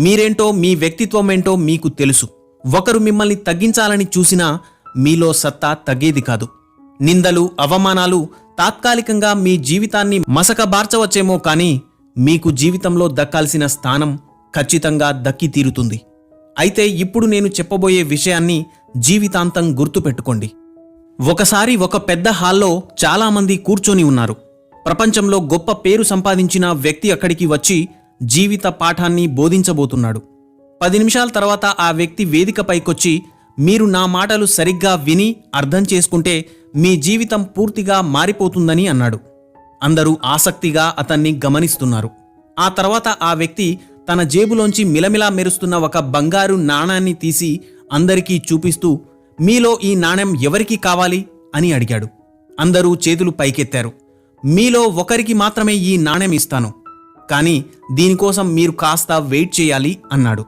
మీరేంటో, మీ వ్యక్తిత్వం ఏంటో మీకు తెలుసు. ఒకరు మిమ్మల్ని తగ్గించాలని చూసినా మీలో సత్తా తగ్గేది కాదు. నిందలు, అవమానాలు తాత్కాలికంగా మీ జీవితాన్ని మసకబార్చవచ్చేమో, కానీ మీకు జీవితంలో దక్కాల్సిన స్థానం ఖచ్చితంగా దక్కి తీరుతుంది. అయితే ఇప్పుడు నేను చెప్పబోయే విషయాన్ని జీవితాంతం గుర్తుపెట్టుకోండి. ఒకసారి ఒక పెద్ద హాల్లో చాలామంది కూర్చొని ఉన్నారు. ప్రపంచంలో గొప్ప పేరు సంపాదించిన వ్యక్తి అక్కడికి వచ్చి జీవిత పాఠాన్ని బోధించబోతున్నాడు. 10 నిమిషాల తర్వాత ఆ వ్యక్తి వేదికపైకొచ్చి, మీరు నా మాటలు సరిగ్గా విని అర్థం చేసుకుంటే మీ జీవితం పూర్తిగా మారిపోతుందని అన్నాడు. అందరూ ఆసక్తిగా అతన్ని గమనిస్తున్నారు. ఆ తర్వాత ఆ వ్యక్తి తన జేబులోంచి మిలమిలా మెరుస్తున్న ఒక బంగారు నాణాన్ని తీసి అందరికీ చూపిస్తూ, మీలో ఈ నాణెం ఎవరికి కావాలి అని అడిగాడు. అందరూ చేతులు పైకెత్తారు. మీలో ఒకరికి మాత్రమే ఈ నాణెం ఇస్తాను, కానీ దీనికోసం మీరు కాస్త వెయిట్ చేయాలి అన్నాడు.